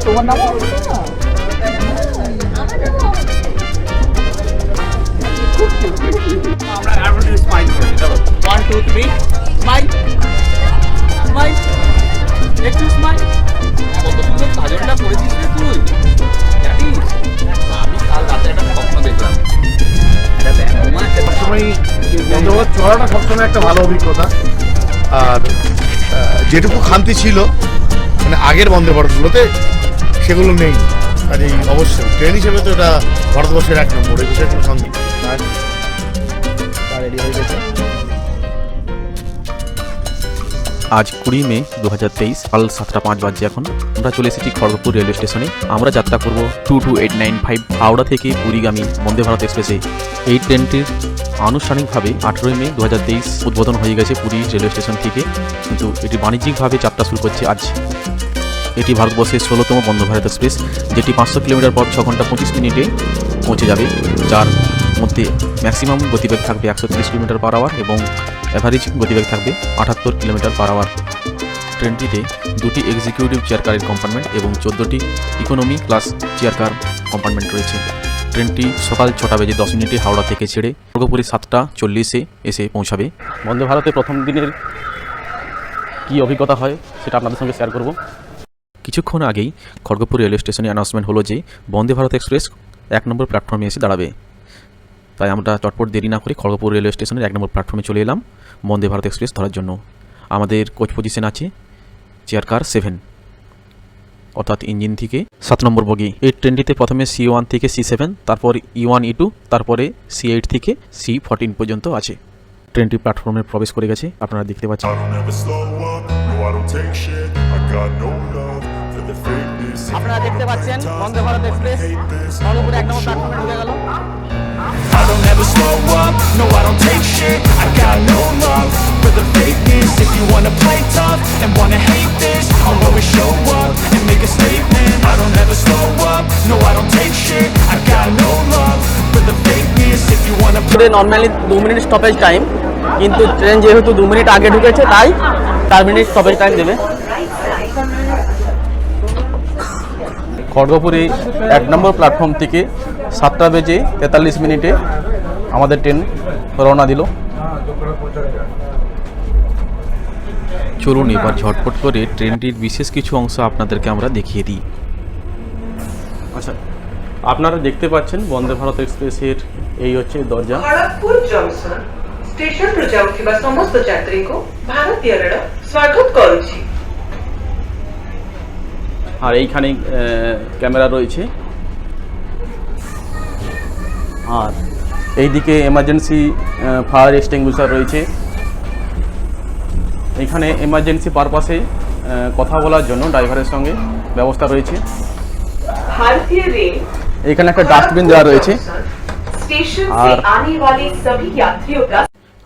তোমার নাম আমরা অ্যাডভার্টাইজ স্মাইল করি। চলো 1 2 3 স্মাইল স্মাইল একটু স্মাইল। কত সুন্দর কাজলটা করেছিস রে তুই, জানিস আমি কাল রাতে একটা স্বপ্ন দেখলাম। এটা ব্যাংকমা সবসময় বন্ধুবান্ধব চলাটা সবসময় একটা ভালো অভিজ্ঞতা। আর যেটুকু খান্তি ছিল মানে আগের বন্দে ভারতগুলোতে সেগুলো নেই। আর এই অবশ্যই ট্রেন হিসেবে তো এটা ভারতবর্ষের 1 নম্বর, এই বিষয়ে কোনো সন্দেহ নেই। রেডি হয়ে গেছে। আজ 20 মে 2023 সকাল 7:05 বাজছে। এখন আমরা চলে এসেছি খড়গপুর রেলওয়ে স্টেশনে। আমরা যাত্রা করব 22895 হাওড়া থেকে পুরীগামী বন্দে ভারত এক্সপ্রেসে। এই ট্রেনটির আনুষ্ঠানিকভাবে 18 মে 2023 উদ্বোধন হয়ে গেছে পুরী রেলওয়ে স্টেশন থেকে, কিন্তু এটি বাণিজ্যিকভাবে যাত্রা শুরু করছে আজ। এটি ভারতবর্ষের 16তম বন্দে ভারত এক্সপ্রেস, যেটি 500 কিলোমিটার পর 6 ঘন্টা 25 মিনিটে পৌঁছে যাবে, যার মধ্যে ম্যাক্সিমাম গতিবেগ থাকবে 130 কিলোমিটার পার আওয়ার এবং অ্যাভারেজ গতিবেগ থাকবে 78 কিলোমিটার পার আওয়ার। ট্রেনটিতে 2টি এক্সিকিউটিভ চেয়ার কারের কম্পার্টমেন্ট এবং 14টি economy class chair car compartment রয়েছে। ট্রেনটি সকাল 6টা বেজে 10 মিনিটে হাওড়া থেকে ছেড়ে খড়গপুরে 7:40-এ এসে পৌঁছাবে। বন্দে ভারতের প্রথম দিনের কী অভিজ্ঞতা হয় সেটা আপনাদের সঙ্গে শেয়ার করব। কিছুক্ষণ আগেই খড়গপুর রেলওয়ে স্টেশনে অ্যানাউন্সমেন্ট হলো যে বন্দে ভারত এক্সপ্রেস 1 নম্বর প্ল্যাটফর্মে এসে দাঁড়াবে। তাই আমরা চটপট দেরি না করে খড়গপুর রেলওয়ে স্টেশনের 1 নম্বর প্ল্যাটফর্মে চলে এলাম বন্দে ভারত এক্সপ্রেস ধরার জন্য। আমাদের কোচ পজিশন আছে চেয়ার কার 7, অর্থাৎ ইঞ্জিন থেকে 7 নম্বর বগি। এই ট্রেনটিতে প্রথমে C1 থেকে C7, তারপর E1 E2, তারপরে C8 থেকে C14 পর্যন্ত আছে। ট্রেনটি প্ল্যাটফর্মে প্রবেশ করে গেছে, আপনারা দেখতে পাচ্ছেন। আপনারা দেখতে পাচ্ছেন বন্দে ভারত এক্সপ্রেস খড়গপুরে 1 নম্বর প্ল্যাটফর্মে ঢুকে গেল। I don't ever slow up, no I don't take shit. I got no love for the fakeness. If you wanna play tough and wanna hate this, I'll always show up and make a statement. I don't ever slow up, no I don't take shit. I got no love for the fakeness. If you wanna play normally 2 minute stoppage time, কিন্তু train যেহেতু 2 minute আগে ঢুকেছে তাই 4 minute stoppage time দেবে। খড়গপুরে 1 নম্বর platform থেকে 7টা বেজে 43 মিনিটে আমাদের ট্রেন রওনা দিল। চলুন এবার ঝটপট করে ট্রেনটির বিশেষ কিছু অংশ আপনাদেরকে আমরা দেখিয়ে দিই। আচ্ছা, আপনারা দেখতে পাচ্ছেন বন্দে ভারত এক্সপ্রেসের এই হচ্ছে দরজা। ଖଡ଼ଗପୁର ଜଙ୍କସନ ଷ୍ଟେସନରୁ ଯାଉଥିବା ସମସ୍ତ ଯାତ୍ରୀଙ୍କୁ ଭାରତୀୟ ରେଳ ସ୍ୱାଗତ କରୁଛି। আর এইখানে ক্যামেরা রয়েছে, আর এইদিকে এমার্জেন্সি ফায়ার এক্সটিংগুইশার রয়েছে। এখানে এমার্জেন্সি পারপাসে কথা বলার জন্য ড্রাইভারের সঙ্গে ব্যবস্থা রয়েছে। भारतीय रेल এখানে একটা ডাস্টবিন দেওয়া রয়েছে। स्टेशन से आने वाले सभी यात्रियों का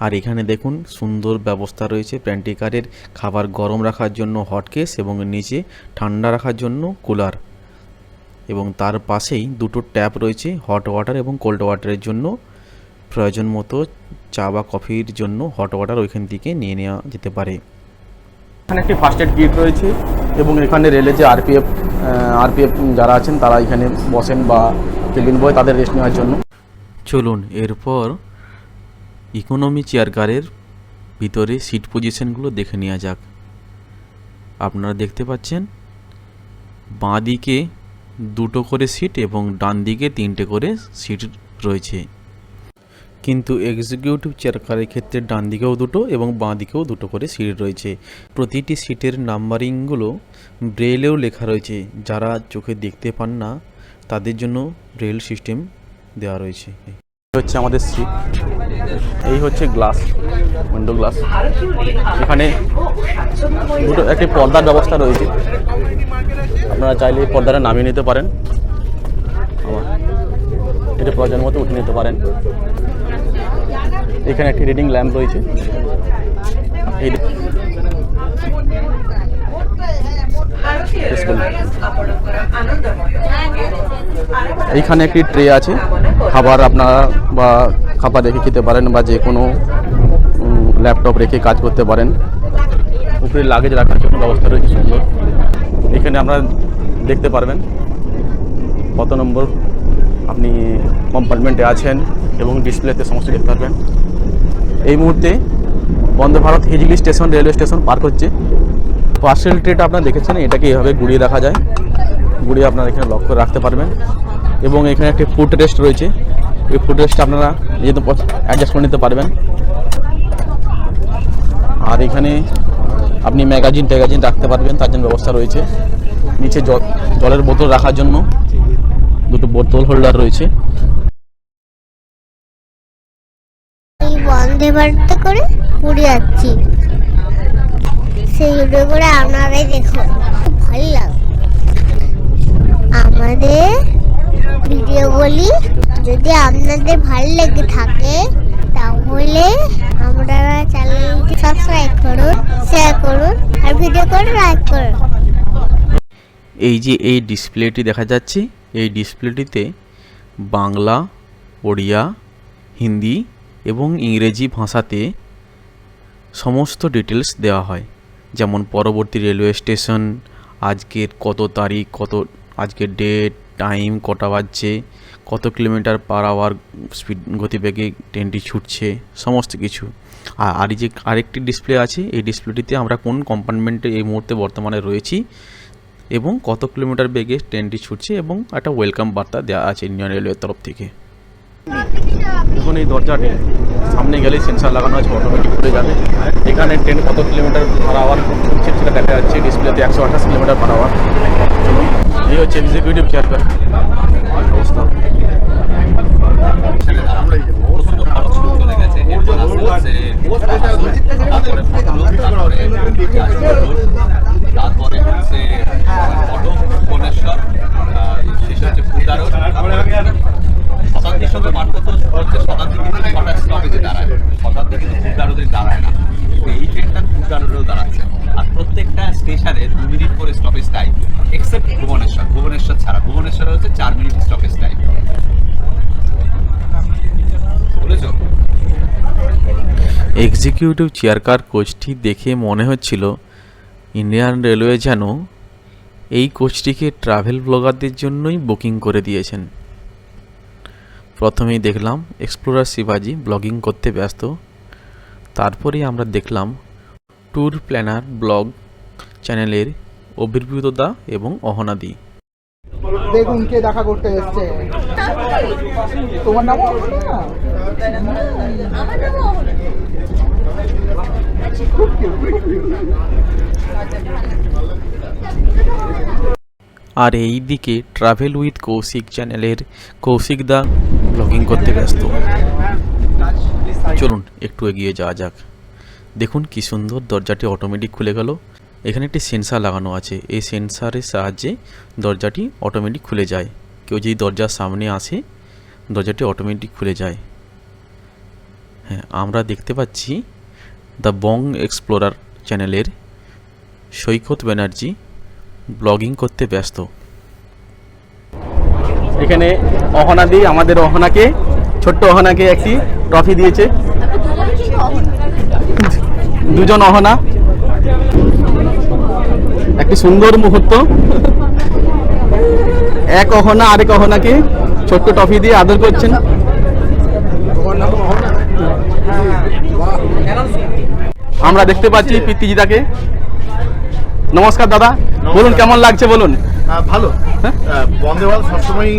আর এখানে দেখুন সুন্দর ব্যবস্থা রয়েছে প্যান্টিকারের খাবার গরম রাখার জন্য হটকেস এবং নিচে ঠান্ডা রাখার জন্য কুলার, এবং তার পাশেই 2টো ট্যাপ রয়েছে হট ওয়াটার এবং কোল্ড ওয়াটারের জন্য। প্রয়োজন মতো চা বা কফির জন্য হট ওয়াটার ওইখান থেকে নিয়ে নেওয়া যেতে পারে। এখানে একটি ফার্স্ট এড কিট রয়েছে এবং এখানে রেলে যে আরপিএফ যারা আছেন তারা এখানে বসেন বা কেবিন বয় তাদের রেস্ট নেওয়ার জন্য। চলুন এরপর ইকোনমি চেয়ার কারের ভিতরে সিট পজিশনগুলো দেখে নেওয়া যাক। আপনারা দেখতে পাচ্ছেন বাঁ দিকে 2টো করে সিট এবং ডান দিকে 3টে করে সিট রয়েছে, কিন্তু এক্সিকিউটিভ চেয়ার কারের ক্ষেত্রে ডান দিকেও 2টো এবং বাঁ দিকেও 2টো করে সিট রয়েছে। প্রতিটি সিটের নাম্বারিংগুলো ব্রেইলেও লেখা রয়েছে, যারা চোখে দেখতে পান না তাদের জন্য ব্রেইল সিস্টেম দেওয়া রয়েছে। হচ্ছে আমাদের সিট, এই হচ্ছে গ্লাস, উইন্ডো গ্লাস। এখানে একটি পর্দার ব্যবস্থা রয়েছে, আপনারা চাইলে এই পর্দাটা নামিয়ে নিতে পারেন, এটা প্রয়োজন মতো উঠে নিতে পারেন। এখানে একটি রিডিং ল্যাম্প রয়েছে। এইখানে একটি ট্রে আছে, খাবার আপনারা বা খাবার রেখে খেতে পারেন বা যে কোনো ল্যাপটপ রেখে কাজ করতে পারেন। উপরে লাগেজ রাখার জন্য ব্যবস্থা রয়েছে সুন্দর। এখানে আমরা দেখতে পারবেন কত নম্বর আপনি কম্পার্টমেন্টে আছেন এবং ডিসপ্লেতে সমস্ত দেখতে পারবেন। এই মুহূর্তে Vande Bharat Hijli station railway station park হচ্ছে। পার্সেল ট্রেটা আপনারা দেখেছেন, এটাকে এইভাবে ঘুরিয়ে রাখা যায়, ঘুরিয়ে আপনারা এখানে লক করে রাখতে পারবেন। এবং এখানে একটি ফুট রেস্ট রয়েছে, এই ফুট রেস্টটা আপনারা নিজেদের অ্যাডজাস্ট করে নিতে পারবেন। আর এখানে আপনি ম্যাগাজিন ট্যাগাজিন রাখতে পারবেন, তার জন্য ব্যবস্থা রয়েছে। নিচে জলের বোতল রাখার জন্য দুটো বোতল হোল্ডার রয়েছে। বন্দে ভারত করে পুরী যাচ্ছি, সেই ভিডিও করে আপনারাই দেখো, ভালো লাগে আমাদের ভিডিওগুলি। যদি আপনাদের ভালো লেগে থাকে তাহলে আপনারা চ্যানেলটি সাবস্ক্রাইব করুন, শেয়ার করুন আর ভিডিও করে লাইক করুন। এই যে এই ডিসপ্লেটি দেখা যাচ্ছে, এই ডিসপ্লেটিতে বাংলা, ওড়িয়া, হিন্দি এবং ইংরেজি ভাষাতে সমস্ত ডিটেলস দেওয়া হয়। যেমন পরবর্তী রেলওয়ে স্টেশন, আজকের কত তারিখ, আজকের ডেট, টাইম, কটা বাজছে, কত কিলোমিটার পার আওয়ার স্পিড গতিবেগে ট্রেনটি ছুটছে, সমস্ত কিছু। আর এই যে আরেকটি ডিসপ্লে আছে, এই ডিসপ্লেটিতে আমরা কোন কম্পার্টমেন্টে এই মুহূর্তে বর্তমানে রয়েছি এবং কত কিলোমিটার বেগে ট্রেনটি ছুটছে এবং একটা ওয়েলকাম বার্তা দেওয়া আছে ইন্ডিয়ান রেলওয়ের তরফ থেকে। এখন এই দরজাটি সামনে গেলেই সেন্সার লাগানো আছে, অটোমেটিক খুলে যাবে। এখানে ট্রেন কত কিলোমিটার পার আওয়ার ছুটছে সেটা দেখা যাচ্ছে ডিসপ্লেতে, 128 কিলোমিটার পার আওয়ার। এই হচ্ছে এক্সিকিউটিভ চেয়ার অবস্থা। তারপরে হচ্ছে ভুবনেশ্বর, শেষ হচ্ছে ফুলদারো। শতাব্দীর সঙ্গে পার্থক্য হচ্ছে শতাব্দী কিন্তু ছটা স্টপেজে দাঁড়ায়, শতাব্দী কিন্তু ফুলদারোতে দাঁড়ায় না। এই ট্রেনটা ফুলদারোতেও দাঁড়াচ্ছে। আর প্রত্যেকটা স্টেশনে 2 মিনিট করে স্টপেজ টাইম, এক্সেপ্ট ভুবনেশ্বর ছাড়া। ভুবনেশ্বরে হচ্ছে 4 মিনিট স্টপেজ টাইম। বুঝেছো? এক্সিকিউটিভ চেয়ার কার কোচটি দেখে মনে হচ্ছিল ইন্ডিয়ান রেলওয়ে যেন এই কোচটিকে ট্রাভেল ব্লগারদের জন্যই বুকিং করে দিয়েছেন। প্রথমেই দেখলাম এক্সপ্লোরার শিবাজি ব্লগিং করতে ব্যস্ত, তারপরেই আমরা দেখলাম ট্যুর প্ল্যানার ব্লগ চ্যানেলের অভিভূতদা এবং অহনাদি। দেখুন কে দেখা করতে এসছে। তোমার নাম অহনা? আমার নাম অহনা। আর এই দিকে ট্রাভেল উইথ কৌশিক চ্যানেলের কৌশিক দা ব্লগিং করতে ব্যস্ত। চলুন একটু এগিয়ে যাওয়া যাক। দেখুন কি সুন্দর দরজাটি অটোমেটিক খুলে গেল। এখানে একটি সেন্সার লাগানো আছে, এই সেন্সারের সাহায্যে দরজাটি অটোমেটিক খুলে যায়। কেউ যদি দরজার সামনে আসে দরজাটি অটোমেটিক খুলে যায়। হ্যাঁ, আমরা দেখতে পাচ্ছি দ্য বং এক্সপ্লোরার চ্যানেলের সৈকত ব্যানার্জি ব্লগিং করতে ব্যস্ত। এখানে অহনাদি আমাদের অহনাকে, ছোট্ট অহনাকে একটি ট্রফি দিয়েছে। দুজন অহনা, একটি সুন্দর মুহূর্ত। এক অহনা আরেক অহনাকে ছোট্ট ট্রফি দিয়ে আদর করছেন। আমরা দেখতে পাচ্ছি প্রীতিজিদাকে। নমস্কার দাদা, বলুন কেমন লাগছে বলুন। ভালো। বন্দে ভারত সবসময়,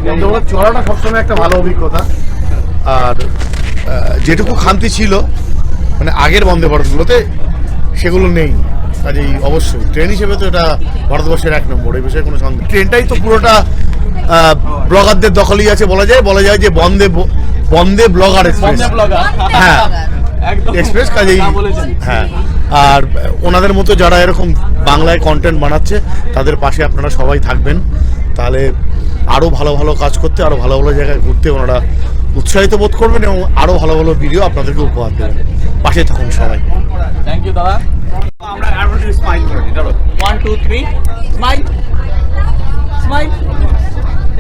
বন্দে ভারত চড়াটা সবসময় একটা ভালো অভিজ্ঞতা। আর যেটুকু খামতি ছিল মানে আগের বন্দে ভারতগুলোতে সেগুলো নেই। কাজেই অবশ্যই ট্রেন হিসেবে তো এটা ভারতবর্ষের 1 নম্বর, এই বিষয়ে কোনো সন্দেহ। ট্রেনটাই তো পুরোটা ব্লগারদের দখলই আছে বলা যায় যে বন্দে ব্লগার এক্সপ্রেস। হ্যাঁ, এক্সপ্রেস। কাজেই হ্যাঁ, আর ওনাদের মতো যারা এরকম বাংলায় কন্টেন্ট বানাচ্ছে তাদের পাশে আপনারা সবাই থাকবেন, তাহলে আরও ভালো ভালো কাজ করতে, আরও ভালো ভালো জায়গায় ঘুরতে ওনারা উৎসাহিত বোধ করবেন এবং আরও ভালো ভালো ভিডিও আপনাদেরকে উপহার দেবেন। পাশে থাকুন সবাই। থ্যাংক ইউ দাদা। আমরা অ্যাডভার্টাইজ স্মাইল করে দিই। চলো 1 2 3 স্মাইল স্মাইল,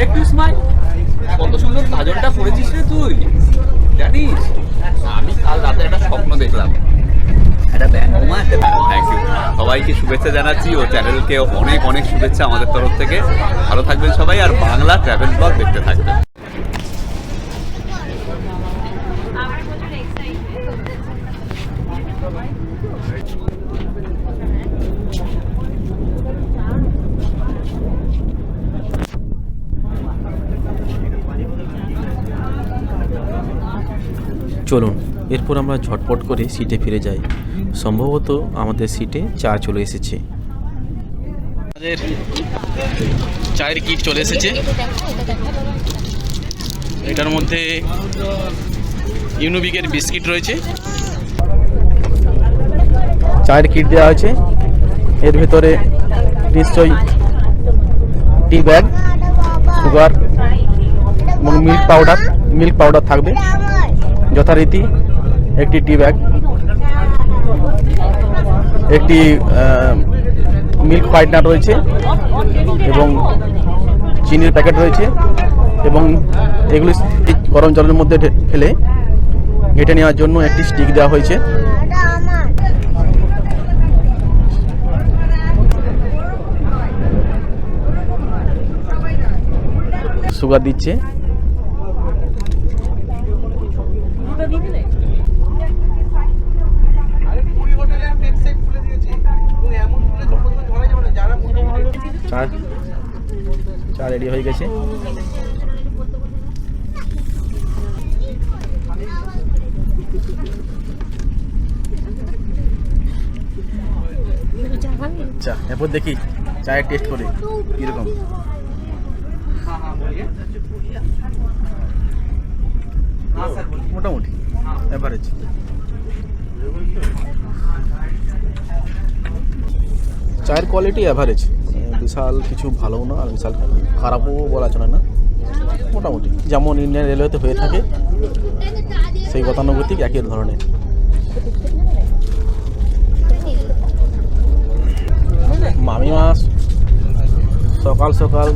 একটু স্মাইল। কত সুন্দর কাজলটা পরেছিস রে তুই, জানিস? আমি কাল রাতে একটা স্বপ্ন দেখলাম। থ্যাংক ইউ, সবাইকে শুভেচ্ছা জানাচ্ছি ও চ্যানেলকে অনেক অনেক শুভেচ্ছা আমাদের তরফ থেকে। ভালো থাকবেন সবাই, আর বাংলা ট্রাভেল ব্লগ দেখতে থাকবেন। চলুন এরপর আমরা ঝটপট করে সিটে ফিরে যাই। সম্ভবত আমাদের সিটে চা চলে এসেছে। আমাদের চায়ের কিট চলে এসেছে। এটার মধ্যে ইউনিবিকের বিস্কিট রয়েছে, চায়ের কিট দেওয়া হয়েছে। এর ভেতরে নিশ্চয়ই টি ব্যাগ, সুগার এবং মিল্ক পাউডার থাকবে যথারীতি। একটি টি ব্যাগ, একটি মিল্ক হোয়াইটনার রয়েছে এবং চিনির প্যাকেট রয়েছে, এবং এগুলি গরম জলের মধ্যে ফেলে ঘেটে নেওয়ার জন্য একটি স্টিক দেওয়া হয়েছে। সুগার দিচ্ছে। চা রেডি হয়ে গেছে। চা এরপর দেখি চায়ের টেস্ট করে কিরকম। মোটামুটি এভারেজ। চায়ের কোয়ালিটি অ্যাভারেজ, বিশাল কিছু ভালোও না আর বিশাল খারাপও বলা চলে না, মোটামুটি যেমন ইন্ডিয়ান রেলওয়েতে হয়ে থাকে সেই গতানুগতিক একই ধরনের। মামিমা সকাল সকাল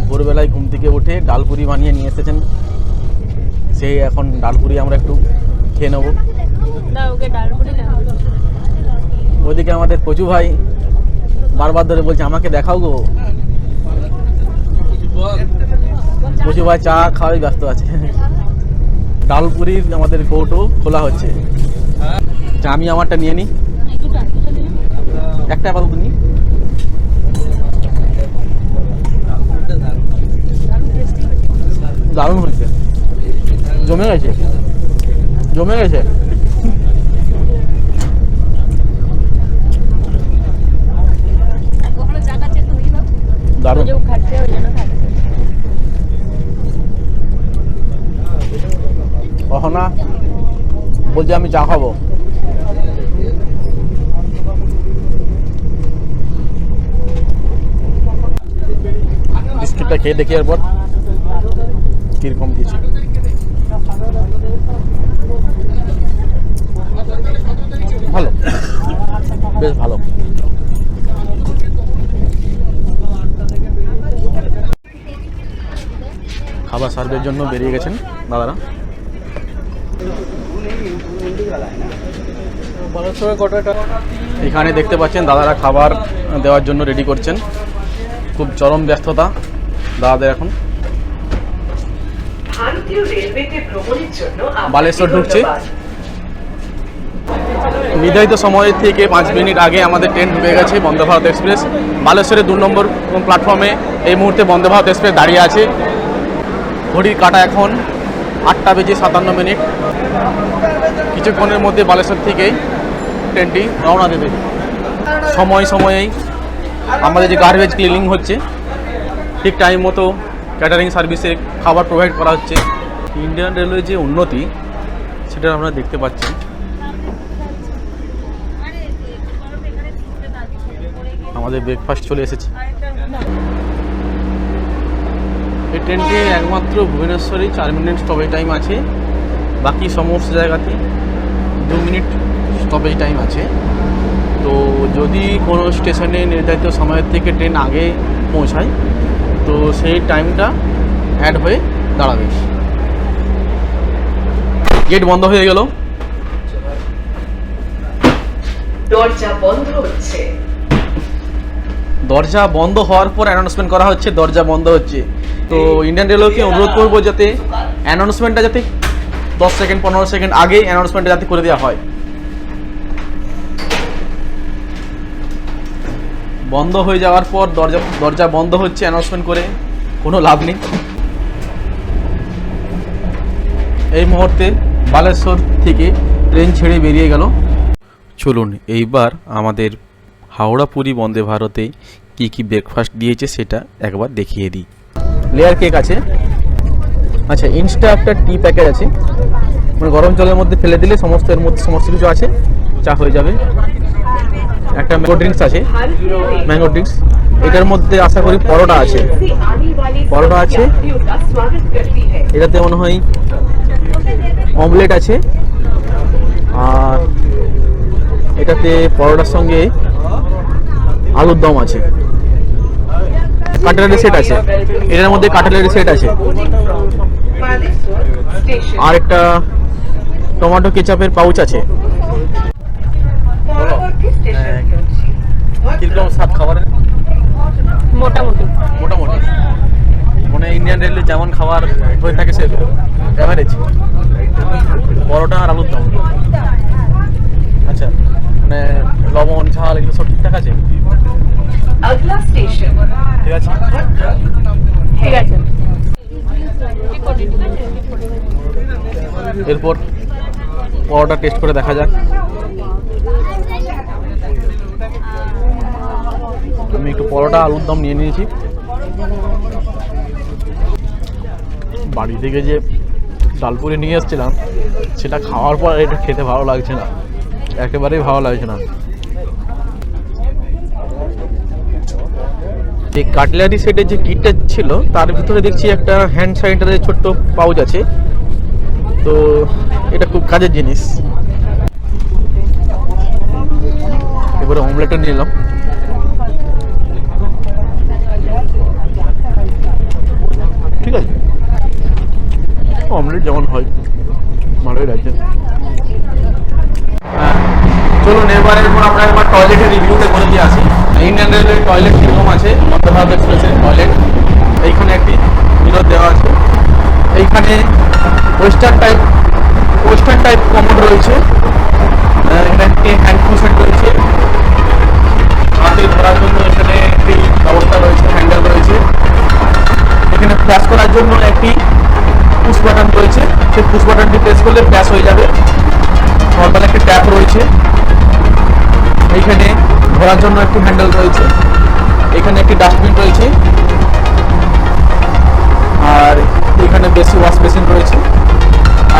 ভোরবেলায় ঘুম থেকে উঠে ডালপুরি বানিয়ে নিয়ে এসেছেন। সেই এখন ডালপুরি আমরা একটু খেয়ে নেবো। ওইদিকে আমাদের কচু ভাই বারবার ধরে বলছে আমাকে দেখাও গো। কচু ভাই চা খাওয়াই ব্যস্ত আছে। ডালপুরির আমাদের কৌটো খোলা হচ্ছে। আমি আমারটা নিয়ে নিই, একটা আপাতত নিই। দারুণ হয়েছে, জমে গেছে জমে গেছে। দারুণ। অহনা বলছে আমি চা খাবো। বিস্কিটটা খেয়ে দেখি এরপর কিরকম দিয়েছি। ভালো, বেশ ভালো। খাবার সার্ভের জন্য বেরিয়ে গেছেন দাদারা। এখানে দেখতে পাচ্ছেন দাদারা খাবার দেওয়ার জন্য রেডি করছেন। খুব চরম ব্যস্ততা দাদাদের এখন। ভারতীয় রেলওয়েতে ভ্রমণের জন্য বালেশ্বর ঢুকছে। নির্ধারিত সময় থেকে 5 মিনিট আগে আমাদের ট্রেন ঢুকে গেছে বন্দে ভারত এক্সপ্রেস। বালেশ্বরের 2 নম্বর প্ল্যাটফর্মে এই মুহূর্তে বন্দে ভারত এক্সপ্রেস দাঁড়িয়ে আছে। ঘড়ির কাঁটা এখন 8:57। কিছুক্ষণের মধ্যে বালেশ্বর থেকেই ট্রেনটি রওনা দেবে। সময়েই আমাদের যে গার্বেজ ক্লিনিং হচ্ছে ঠিক টাইম মতো ক্যাটারিং সার্ভিসে খাবার প্রোভাইড করা হচ্ছে। ইন্ডিয়ান রেলওয়ে যে উন্নতি সেটা আমরা দেখতে পাচ্ছি। আমাদের ব্রেকফাস্ট চলে এসেছে। এই ট্রেনটি একমাত্র ভুবনেশ্বরেই 4 মিনিট স্টপেজ টাইম আছে, বাকি সমস্ত জায়গাতে 2 মিনিট স্টপেজ টাইম আছে। তো যদি কোনো স্টেশনে নির্ধারিত সময়ের থেকে ট্রেন আগে পৌঁছায় তো সেই টাইমটা অ্যাড হয়ে দাঁড়াবে। গেট বন্ধ হয়ে গেল। দরজা বন্ধ হচ্ছে। দরজা বন্ধ হওয়ার পর অ্যানাউন্সমেন্ট করা হচ্ছে দরজা বন্ধ হচ্ছে। তো ইন্ডিয়ান রেলওয়েকে অনুরোধ করবো যাতে অ্যানাউন্সমেন্টটা যাতে 10 সেকেন্ড 15 সেকেন্ড আগে অ্যানাউন্সমেন্টটা যাতে করে দেওয়া হয়। বন্ধ হয়ে যাওয়ার পর দরজা বন্ধ হচ্ছে অ্যানাউন্সমেন্ট করে কোনো লাভ নেই। এই মুহূর্তে বালেশ্বর থেকে ট্রেন ছেড়ে বেরিয়ে গেল। চলুন এইবার আমাদের হাওড়া পুরী বন্দে ভারতে কি কি ব্রেকফাস্ট দিয়েছে সেটা একবার দেখিয়ে দিই। লেয়ার কেক আছে, আচ্ছা ইনস্টা একটা টি প্যাকেট আছে, মানে গরম জলের মধ্যে ফেলে দিলে এর মধ্যে সমস্ত কিছু আছে, চা হয়ে যাবে। একটা ম্যাঙ্গো ড্রিঙ্কস আছে, ম্যাঙ্গো ড্রিঙ্কস। এটার মধ্যে আশা করি পরোটা আছে, পরোটা আছে। এটাতে মনে হয় অমলেট আছে, আর এটাতে পরোটার সঙ্গে আলুর দম আছে, কাটলেরি সেট আছে, এটার মধ্যে কাটলেরি সেট আছে, আর একটা টমেটো কেচাপের পাউচ আছে। কিরকম স্বাদ খাবারের? মোটামুটি মানে ইন্ডিয়ান রেলে যেমন খাবার হয়ে থাকে সে অ্যাভারেজ। পরোটা আর আলুর দম, আচ্ছা মানে লবণ ঝাল এগুলো সব ঠিকঠাক আছে? ঠিক আছে, এরপর পরোটা টেস্ট করে দেখা যাক। আমি একটু পরোটা আলুর দম নিয়ে নিয়েছি। বাড়ি থেকে যে ডালপুরি নিয়ে এসেছিলাম সেটা খাওয়ার পর এটা খেতে ভালো লাগছে না, একেবারেই ভালো লাগছে না। এই কাটলারি সেটের যে কিটটা ছিল তার ভিতরে দেখছি একটা হ্যান্ড স্যানিটাইজারের ছোট্ট পাউচ আছে, তো এটা খুব কাজের জিনিস। এবারে অমলেটটা নিলাম। ঠিক আছে, অমলেট যেমন হয় ভালোই লাগছে। চলুন এবারে আমরা একবার টয়লেটের রিভিউতে করে দিয়ে আসি। ইন্ডিয়ান রেলওয়ে টয়লেট কীরকম আছে, বন্দে ভারত এক্সপ্রেসের টয়লেট। এইখানে একটি মিরর দেওয়া আছে, এইখানে ওয়েস্টার্ন টাইপ কমোড রয়েছে, এখানে একটি হ্যান্ড সেট রয়েছে, হাতে ধরার জন্য এখানে একটি ব্যবস্থা রয়েছে, হ্যান্ডেল রয়েছে। এখানে প্রেস করার জন্য একটি পুশ বাটন রয়েছে, সেই পুশ বাটনটি প্রেস করলে প্রেস হয়ে যাবে। নর্মাল একটি ট্যাপ রয়েছে, এইখানে ধরার জন্য একটি হ্যান্ডেল রয়েছে, এখানে একটি ডাস্টবিন রয়েছে, আর এখানে বেশি ওয়াশ বেসিন রয়েছে,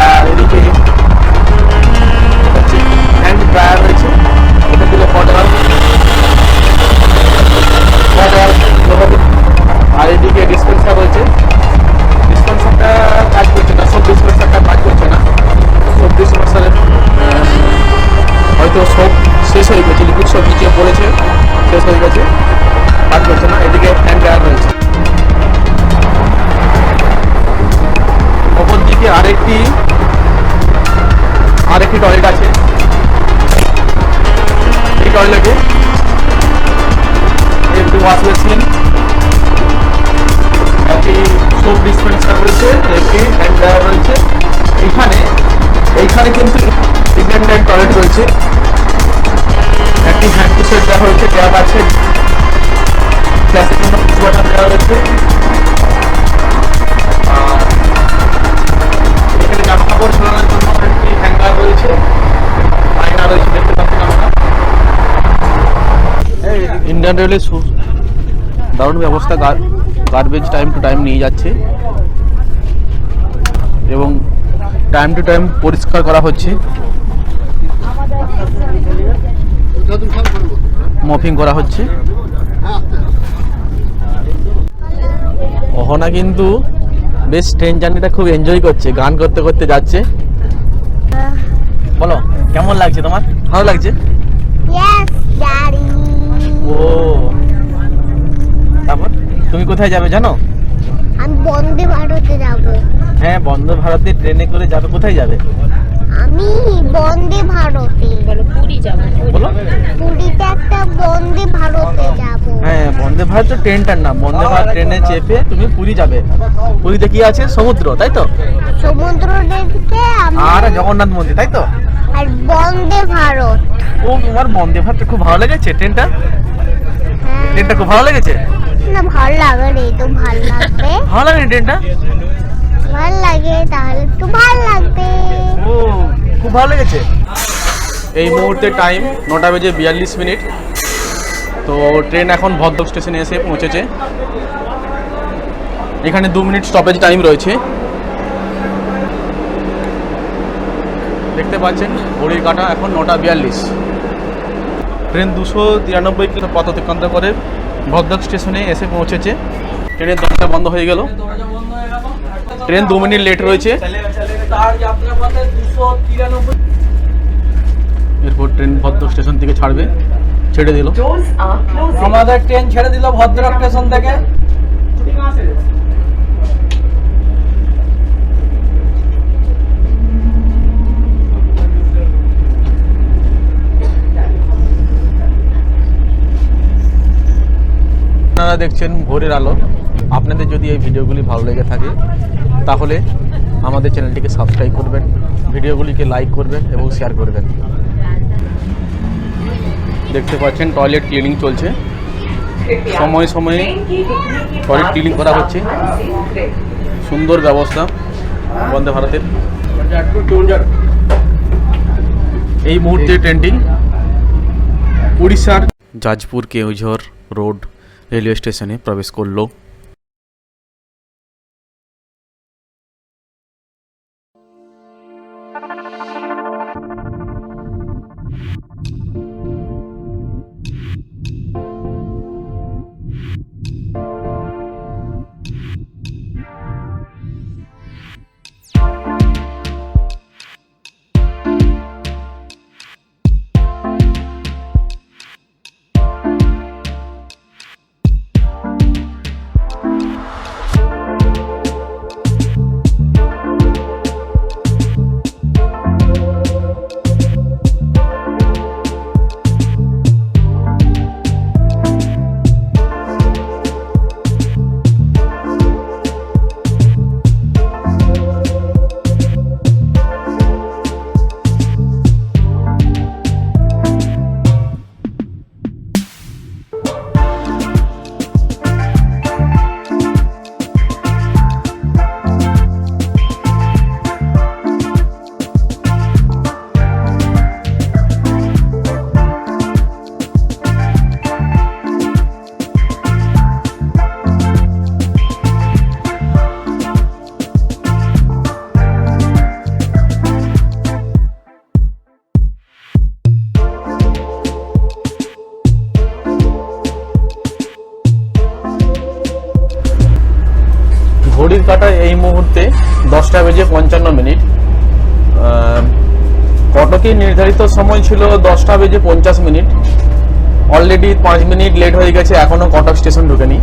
আর এদিকে হ্যান্ড ড্রায়ার রয়েছে, এটা দিলে হট ওয়াটার, আর এদিকে ডিসপেন্সার রয়েছে। ডিসপেন্সারটা কাজ করছে না, সব ডিসপেন্সারটা কাজ করছে না, সব ডিসপেন্সারের হয়তো সব শেষ হয়ে গেছে, লিকুইড সব নিচে পড়েছে, শেষ হয়ে গেছে, কাজ করছে না। এদিকে হ্যান্ড ড্রায়ার রয়েছে। অপর দিকে আরেকটি টয়লেট আছে, এই টয়লেটে একটি ওয়াশ বেসিন, একটি সোপ ডিসপেন্সার রয়েছে, একটি হ্যান্ড ড্রায়ার রয়েছে। এইখানে কিন্তু ইন্ডিয়ান টাইপ টয়লেট রয়েছে, একটি হ্যান্ড সেট দেওয়া হয়েছে, ট্যাপ আছে, ক্লাসিক বাটন দেওয়া রয়েছে, আর এখানে জামা কাপড় ঝোলানোর জন্য একটি হ্যাঙ্গার রয়েছে, আয়না রয়েছে, দেখতে পাচ্ছেন আমরা। ইন্ডিয়ান রেলের দারুণ ব্যবস্থা, গার্বেজ টাইম টু টাইম নিয়ে যাচ্ছে এবং টাইম টু টাইম পরিষ্কার করা হচ্ছে, মপিং করা হচ্ছে। অহনা কিন্তু বেশ ট্রেন জার্নিটা খুব এনজয় করছে, গান করতে করতে যাচ্ছে। বলো কেমন লাগছে তোমার? ভালো লাগছে? ও তারপর তুমি কোথায় যাবে জানো? আমি বন্দে ভারতে যাব। হ্যাঁ বন্দে ভারতে ট্রেনে করে যাবে, কোথায় যাবে? আমি বন্দে ভারতে। বলো পুরী যাবো। বলো। পুরীতে একটা বন্দে ভারতে যাব। হ্যাঁ, বন্দে ভারত ট্রেনটার নাম। বন্দে ভারত ট্রেনে চেপে তুমি পুরী যাবে। পুরীতে কি আছে? সমুদ্র, তাই তো? সমুদ্র দেখে আর জগন্নাথ মন্দির, তাই তো? আর বন্দে ভারত। ও, তোমার বন্দে ভারত খুব ভালো লেগেছে ট্রেনটা? হ্যাঁ। ট্রেনটা খুব ভালো লেগেছে? না ভালো লাগে রে, তো ভালো লাগবে। ভালো লাগে ট্রেনটা? ভালো লাগে, তাহলে একটু ভালো লাগবে। ও, খুব ভালো লেগেছে। এই মুহূর্তে টাইম 9:42। তো ট্রেন এখন ভদ্রক স্টেশনে এসে পৌঁছেছে। এখানে 2 মিনিট স্টপেজ টাইম রয়েছে। দেখতে পাচ্ছেন ঘড়ির কাঁটা এখন 9:42। ট্রেন 293 কিলো পথ অতিক্রান্ত করে ভদ্রক স্টেশনে এসে পৌঁছেছে। ট্রেনের দরজা বন্ধ হয়ে গেল। ট্রেন 2 মিনিট লেট রয়েছে। এরপর ট্রেন ভদ্রক স্টেশন থেকে ছাড়বে, ছেড়ে দিল। Doors are closing. আমাদের ট্রেন ছেড়ে দিল ভদ্রক স্টেশন থেকে। আপনারা দেখছেন ভোরের আলো। আপনাদের যদি এই ভিডিওগুলি ভালো লেগে থাকে তাহলে আমাদের চ্যানেলটিকে সাবস্ক্রাইব করবেন, ভিডিওগুলিকে লাইক করবেন এবং শেয়ার করবেন। দেখতে পাচ্ছেন টয়লেট ক্লিনিং চলছে। সময়ে সময়ে টয়লেট ক্লিনিং করা হচ্ছে। সুন্দর ব্যবস্থা বন্দে ভারতের। এই মুহূর্তে ট্রেনটি উড়িষ্যার জাজপুর কেওঝর রোড রেলওয়ে স্টেশনে প্রবেশ করলো। ঘড়ির কাঁটা এই মুহূর্তে 10:55। কটকে নির্ধারিত সময় ছিল 10:50। অলরেডি 5 মিনিট লেট হয়ে গেছে, এখনো কটক স্টেশন ঢুকেনি।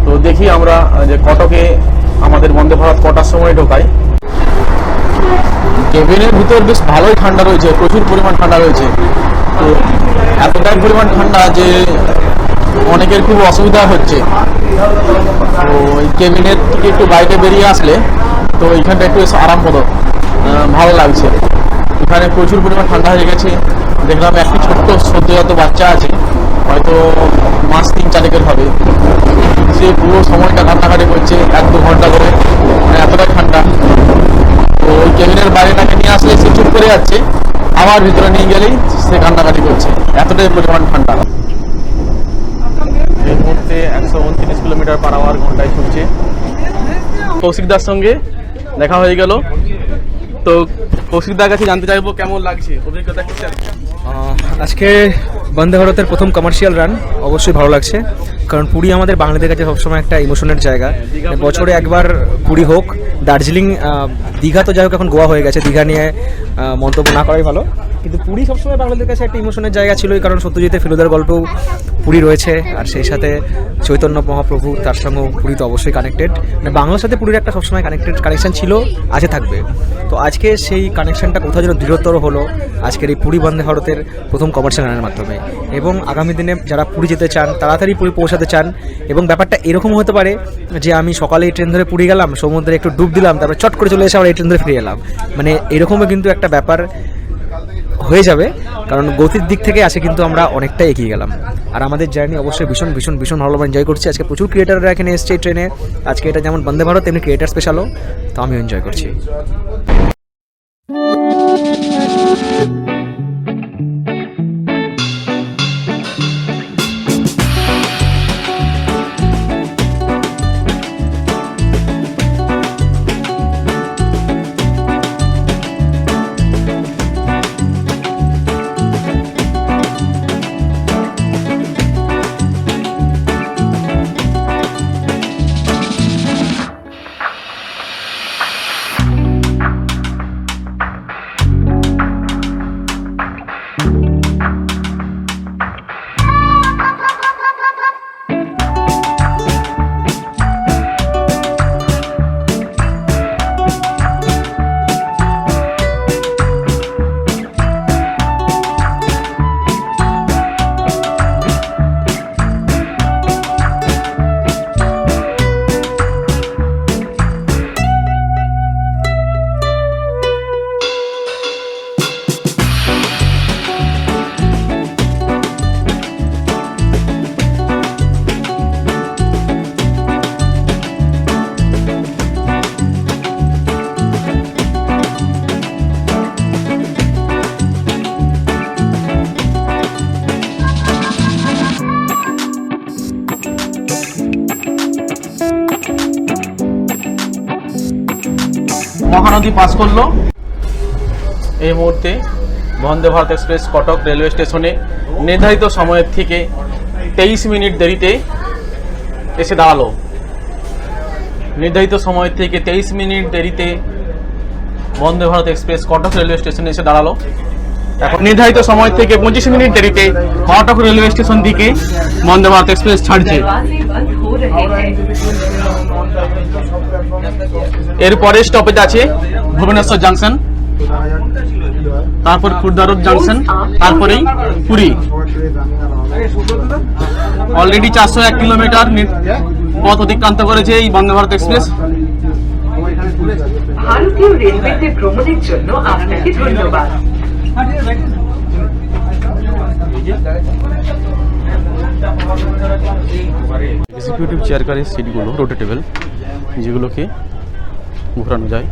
তো দেখি আমরা যে কটকে আমাদের বন্দে ভারত কটার সময় ঢোকায়। কেবিনের ভিতর বেশ ভালোই ঠান্ডা রয়েছে, প্রচুর পরিমাণ ঠান্ডা রয়েছে। তো এতটাই পরিমাণ ঠান্ডা যে অনেকের খুব অসুবিধা হচ্ছে। তো এই কেবিনের থেকে একটু বাইরে বেরিয়ে আসলে তো এইখানটা একটু আরাম হতো, ভালো লাগছে। এখানে প্রচুর পরিমাণ ঠান্ডা হয়ে গেছে। দেখলাম একটি ছোট্ট সদ্যজাত বাচ্চা আছে, হয়তো মাস 3-4 হবে। সে পুরো সময়টা কান্নাকাটি করছে 1-2 ঘন্টা করে, মানে এতটাই ঠান্ডা। তো ওই কেবিনের বাইরে তাকে নিয়ে আসলে সে চুপ করে যাচ্ছে, আবার ভিতরে নিয়ে গেলেই সে কান্নাকাটি করছে, এতটাই পরিমাণ ঠান্ডা। এই মুহূর্তে 129 কিলোমিটার/আওয়ার ঘন্টায় ছুটছে। কৌশিকদার সঙ্গে দেখা হয়ে গেল। তো কৌশিকদার কাছে জানতে চাইবো কেমন লাগছে, অভিজ্ঞতা কি? আজকে বন্দে ভারতের প্রথম কমার্শিয়াল রান অবশ্যই ভালো লাগছে, কারণ পুরী আমাদের বাঙালিদের কাছে সবসময় একটা ইমোশনের জায়গা। বছরে একবার পুরী হোক, দার্জিলিং, দীঘা তো যাই হোক এখন গোয়া হয়ে গেছে, দীঘা নিয়ে মন্তব্য না করাই ভালো। কিন্তু পুরী সবসময় বাঙালিদের কাছে একটা ইমোশনের জায়গা ছিলই, কারণ সত্যজিতের ফেলুদার গল্পেও পুরী রয়েছে, আর সেই সাথে চৈতন্য মহাপ্রভু তার সঙ্গেও পুরী তো অবশ্যই কানেক্টেড। মানে বাংলার সাথে পুরীর একটা সবসময় কানেকশন ছিল, আছে, থাকবে। তো আজকে সেই কানেকশনটা কোথাও যেন দৃঢ়তর হলো আজকের এই পুরী বন্দে ভারতের প্রথম কমার্শিয়াল রানের মাধ্যমে। এবং আগামী দিনে যারা পুরী যেতে চান, তাড়াতাড়ি পুরী পৌঁছাতে চান, এবং ব্যাপারটা এরকম হতে পারে যে আমি সকালে এই ট্রেন ধরে পুরী গেলাম, সমুদ্রে একটু ডুব দিলাম, তারপর চট করে চলে এসে আবার এই ট্রেন ধরে ফিরে এলাম, মানে এরকমও কিন্তু একটা ব্যাপার হয়ে যাবে, কারণ গতির দিক থেকে আছে কিন্তু আমরা অনেকটাই এগিয়ে গেলাম। আর আমাদের জার্নি অবশ্যই ভীষণ ভীষণ ভীষণ ভালো এনজয় করছি। আজকে প্রচুর ক্রিয়েটাররা এখানে এসছে এই ট্রেনে। আজকে এটা যেমন বন্দে ভারত তেমনি ক্রিয়েটার স্পেশালও, তো আমিও এনজয় করছি। মহানদী পাস করলো। এই মুহূর্তে বন্দে ভারত এক্সপ্রেস কটক রেলওয়ে স্টেশনে নির্ধারিত সময়ের থেকে 23 মিনিট দেরিতে এসে দাঁড়ালো। নির্ধারিত সময় থেকে 23 মিনিট দেরিতে বন্দে ভারত এক্সপ্রেস কটক রেলওয়ে স্টেশনে এসে দাঁড়ালো। এখন নির্ধারিত সময় থেকে 25 মিনিট দেরিতে কটক রেলওয়ে স্টেশন থেকে বন্দে ভারত এক্সপ্রেস ছাড়ছে। এরপরে স্টপেজ আছে ভুবনেশ্বর জাংশন, তারপর খুর্দা রোড জাংশন, তারপরেই পুরী। অলরেডি 401 কিলোমিটার পথ অতিক্রান্ত করেছে এই বন্দে ভারত এক্সপ্রেস। ভারতীয় রেলওয়েতে ভ্রমণের জন্য আপনাকে ধন্যবাদ। এক্সিকিউটিভ চেয়ারকারের সিটগুলো রোটেটেবল, যেগুলোকে ঘোরানো যায়।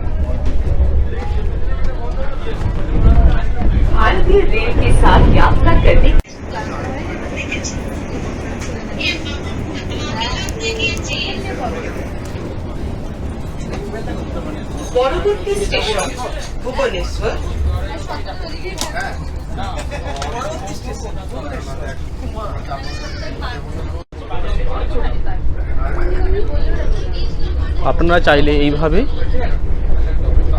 भारतीय रेल के साथ यात्रा करने পরবর্তী স্টেশন ভুবনেশ্বর। আপনারা চাইলে এইভাবে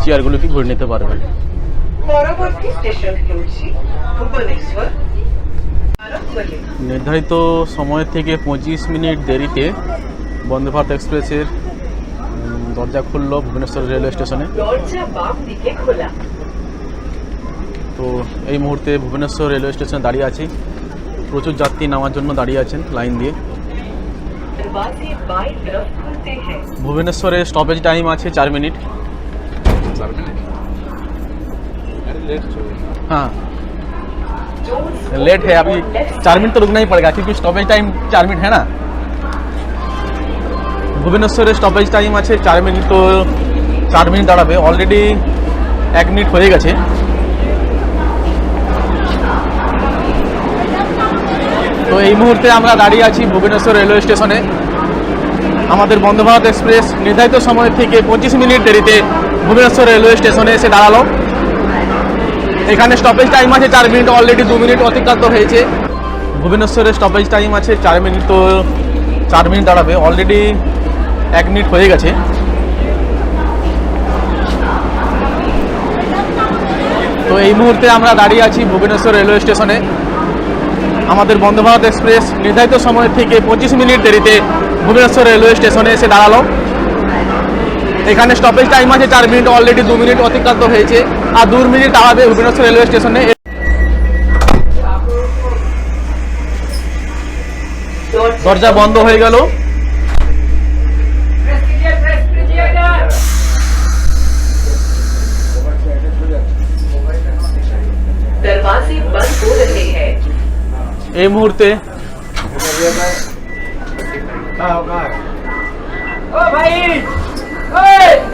চেয়ারগুলোকে ঘুরে নিতে পারবেন। পরবর্তী স্টেশন হচ্ছে ভুবনেশ্বর। নির্ধারিত সময় থেকে 25 মিনিট দেরিতে বন্দে ভারত এক্সপ্রেসের দরজা খুললো ভুবনেশ্বর রেলওয়ে স্টেশনে। দরজা বাম দিকে খোলা। তো এই মুহূর্তে ভুবনেশ্বর রেলওয়ে স্টেশনে দাঁড়িয়ে আছি। প্রচুর যাত্রী নামার জন্য দাঁড়িয়ে আছেন লাইন দিয়ে। दरवाजे बाईं तरफ खुलते हैं। ভুবনেশ্বরের স্টপেজ টাইম আছে 4 मिनट। हाँ लेट है, अभी 4 मिनट तो रुकना ही पड़ेगा क्योंकि स्टॉपेज टाइम 4 मिनट है ना। ভুবনেশ্বরের স্টপেজ টাইম আছে 4 মিনিট, তো 4 মিনিট দাঁড়াবে। অলরেডি 1 মিনিট হয়ে গেছে। তো এই মুহূর্তে আমরা দাঁড়িয়ে আছি ভুবনেশ্বর রেলওয়ে স্টেশনে। আমাদের বন্দে ভারত এক্সপ্রেস নির্ধারিত সময় থেকে 25 মিনিট দেরিতে ভুবনেশ্বর রেলওয়ে স্টেশনে এসে দাঁড়ালো। এখানে স্টপেজ টাইম আছে 4 মিনিট, অলরেডি 2 মিনিট অতিক্রান্ত হয়েছে। ভুবনেশ্বরের স্টপেজ টাইম আছে 4 মিনিট, তো 4 মিনিট দাঁড়াবে। অলরেডি 1 মিনিট হয়ে গেছে। তো এই মুহূর্তে আমরা দাঁড়িয়ে আছি ভুবনেশ্বর রেলওয়ে স্টেশনে। আমাদের বন্দে ভারত এক্সপ্রেস নির্ধারিত সময় থেকে 25 মিনিট দেরিতে ভুবনেশ্বর রেলওয়ে স্টেশনে এসে দাঁড়ালো। এখানে স্টপেজ টাইম আছে 4 মিনিট, অলরেডি 2 মিনিট অতিক্রান্ত হয়েছে, আর 2 মিনিট দাঁড়াবে ভুবনেশ্বর রেলওয়ে স্টেশনে। দরজা বন্ধ হয়ে গেল। दरवाजे बंद हो रहे हैं। এই মুহূর্তে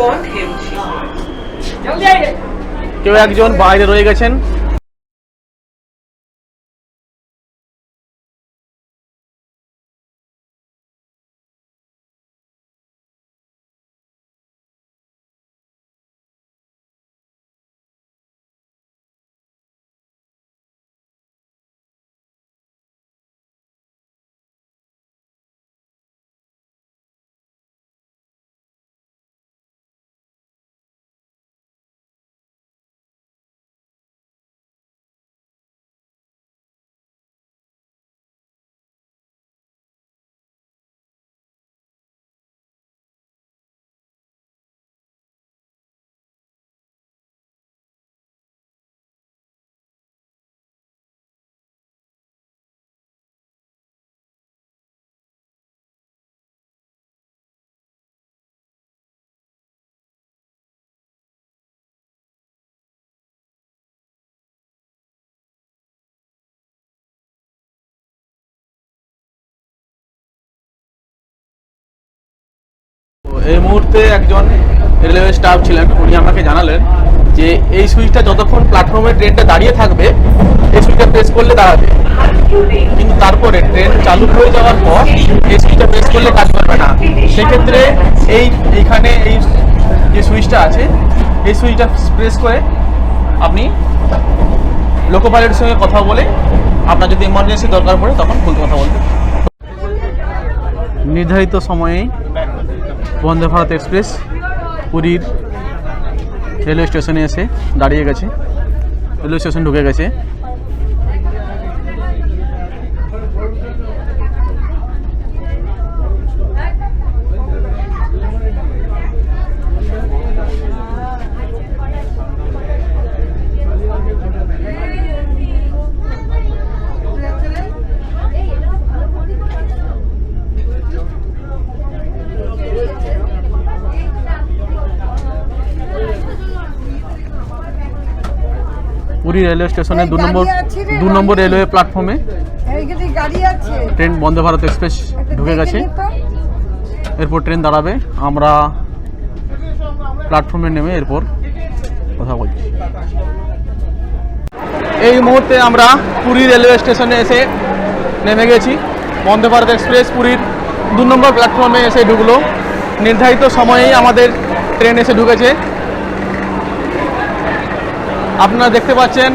बंद ହେଉଛି। কেউ একজন বাইরে রয়ে গেছেন। এই মুহূর্তে একজন রেলওয়ে স্টাফ ছিলেন, উনি আমাকে জানালেন যে এই সুইচটা যতক্ষণ প্ল্যাটফর্মে ট্রেনটা দাঁড়িয়ে থাকবে এই সুইচটা প্রেস করলে দাঁড়াবে, কিন্তু তারপরে ট্রেন চালু হয়ে যাওয়ার পর এই সুইচটা প্রেস করলে কাজ করবে না। সেক্ষেত্রে এইখানে এই যে সুইচটা আছে এই সুইচটা প্রেস করে আপনি লোকো পাইলটের সঙ্গে কথা বলে আপনার যদি এমার্জেন্সি দরকার পড়ে তখন ফুল কথা বলবেন। নির্ধারিত সময়ে বন্দে ভারত এক্সপ্রেস পুরীর রেলওয়ে স্টেশনে এসে দাঁড়িয়ে গেছে, রেলওয়ে স্টেশন ঢুকে গেছে। পুরী রেলওয়ে স্টেশনে 2 নম্বর রেলওয়ে প্ল্যাটফর্মে ট্রেন বন্দে ভারত এক্সপ্রেস ঢুকে গেছে। এরপর ট্রেন দাঁড়াবে, আমরা প্ল্যাটফর্মে নেমে এরপর কথা বলছি। এই মুহূর্তে আমরা পুরী রেলওয়ে স্টেশনে এসে নেমে গেছি। বন্দে ভারত এক্সপ্রেস পুরীর 2 নম্বর প্ল্যাটফর্মে এসে ঢুকলো। নির্ধারিত সময়েই আমাদের ট্রেন এসে ঢুকেছে। আপনারা দেখতে পাচ্ছেন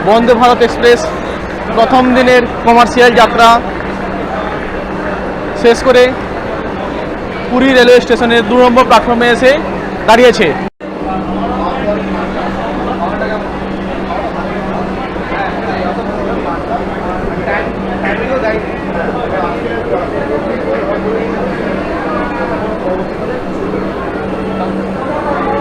বন্দে ভারত এক্সপ্রেস প্রথম দিনের কমার্শিয়াল যাত্রা শেষ করে পুরী রেলওয়ে স্টেশনের 2 নম্বর প্ল্যাটফর্মে এসে দাঁড়িয়েছে।